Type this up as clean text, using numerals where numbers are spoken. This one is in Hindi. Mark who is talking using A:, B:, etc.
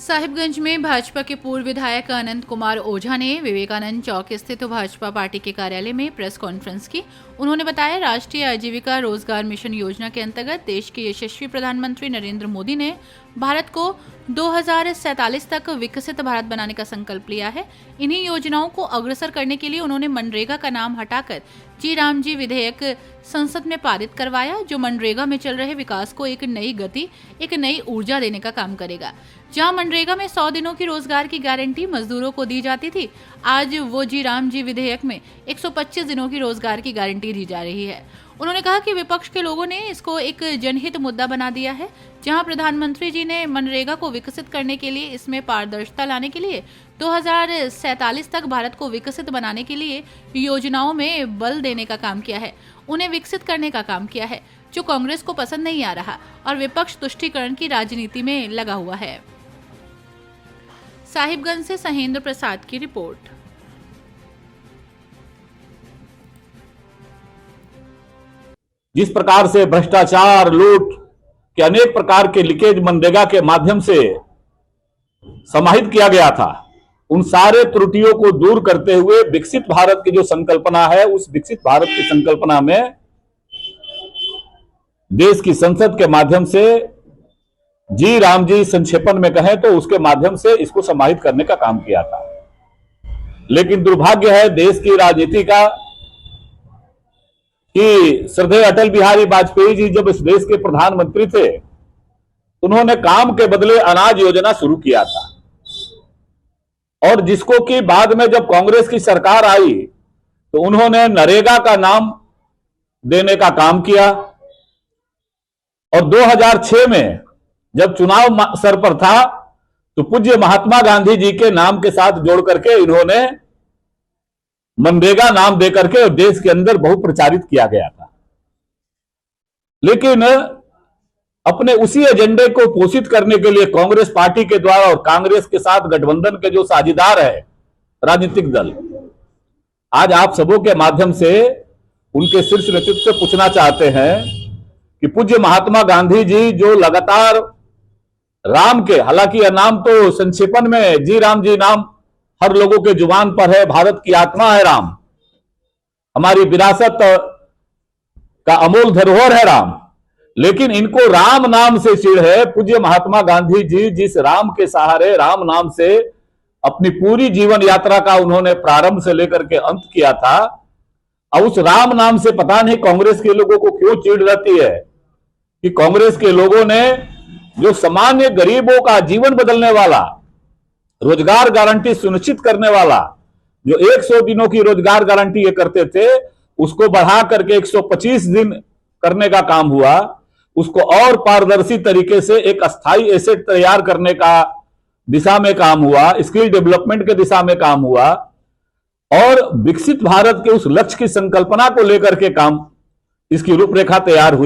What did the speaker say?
A: साहिबगंज में भाजपा के पूर्व विधायक अनंत कुमार ओझा ने विवेकानंद चौक स्थित भाजपा पार्टी के कार्यालय में प्रेस कॉन्फ्रेंस की। उन्होंने बताया, राष्ट्रीय आजीविका रोजगार मिशन योजना के अंतर्गत देश के यशस्वी प्रधानमंत्री नरेंद्र मोदी ने भारत को 2047 तक विकसित भारत बनाने का संकल्प लिया है। इन्हीं योजनाओं को अग्रसर करने के लिए उन्होंने मनरेगा का नाम हटाकर जी राम जी विधेयक संसद में पारित करवाया, जो मनरेगा में चल रहे विकास को एक नई गति, एक नई ऊर्जा देने का काम करेगा। जहां मनरेगा में 100 दिनों की रोजगार की गारंटी मजदूरों को दी जाती थी, आज वो जी राम जी विधेयक में 125 दिनों की रोजगार की गारंटी दी जा रही है। उन्होंने कहा कि विपक्ष के लोगों ने इसको एक जनहित मुद्दा बना दिया है। जहां प्रधानमंत्री जी ने मनरेगा को विकसित करने के लिए, इसमें पारदर्शिता लाने के लिए 2047 तक भारत को विकसित बनाने के लिए योजनाओं में बल देने का काम किया है, उन्हें विकसित करने का काम किया है, जो कांग्रेस को पसंद नहीं आ रहा और विपक्ष तुष्टीकरण की राजनीति में लगा हुआ है। साहिबगंज से सहेंद्र प्रसाद की रिपोर्ट।
B: जिस प्रकार से भ्रष्टाचार, लूट के अनेक प्रकार के लीकेज मनरेगा के माध्यम से समाहित किया गया था, उन सारे त्रुटियों को दूर करते हुए विकसित भारत की जो संकल्पना है, उस विकसित भारत की संकल्पना में देश की संसद के माध्यम से जी राम जी संक्षेपण में कहें तो उसके माध्यम से इसको समाहित करने का काम किया था। लेकिन दुर्भाग्य है देश की राजनीति का कि श्रद्धेय अटल बिहारी वाजपेयी जी जब इस देश के प्रधानमंत्री थे, उन्होंने काम के बदले अनाज योजना शुरू किया था, और जिसको कि बाद में जब कांग्रेस की सरकार आई तो उन्होंने नरेगा का नाम देने का काम किया। और 2006 में जब चुनाव सर पर था तो पूज्य महात्मा गांधी जी के नाम के साथ जोड़ करके इन्होंने मनरेगा नाम देकर के देश के अंदर बहुत प्रचारित किया गया था। लेकिन अपने उसी एजेंडे को पोषित करने के लिए कांग्रेस पार्टी के द्वारा और कांग्रेस के साथ गठबंधन के जो साझेदार है राजनीतिक दल, आज आप सबों के माध्यम से उनके शीर्ष नेतृत्व से पूछना चाहते हैं कि पूज्य महात्मा गांधी जी जो लगातार राम के, हालांकि यह नाम तो संक्षेपण में जी राम जी नाम हर लोगों के जुबान पर है, भारत की आत्मा है राम, हमारी विरासत का अमूल धरोहर है राम, लेकिन इनको राम नाम से चिढ़ है। पूज्य महात्मा गांधी जी जिस राम के सहारे, राम नाम से अपनी पूरी जीवन यात्रा का उन्होंने प्रारंभ से लेकर के अंत किया था, और उस राम नाम से पता नहीं कांग्रेस के लोगों को क्यों चिढ़ रहती है कि कांग्रेस के लोगों ने जो सामान्य गरीबों का जीवन बदलने वाला, रोजगार गारंटी सुनिश्चित करने वाला, जो 100 दिनों की रोजगार गारंटी ये करते थे, उसको बढ़ा करके 125 दिन करने का काम हुआ। उसको और पारदर्शी तरीके से एक अस्थाई एसेट तैयार करने का दिशा में काम हुआ, स्किल डेवलपमेंट के दिशा में काम हुआ, और विकसित भारत के उस लक्ष्य की संकल्पना को लेकर के काम, इसकी रूपरेखा तैयार हुई।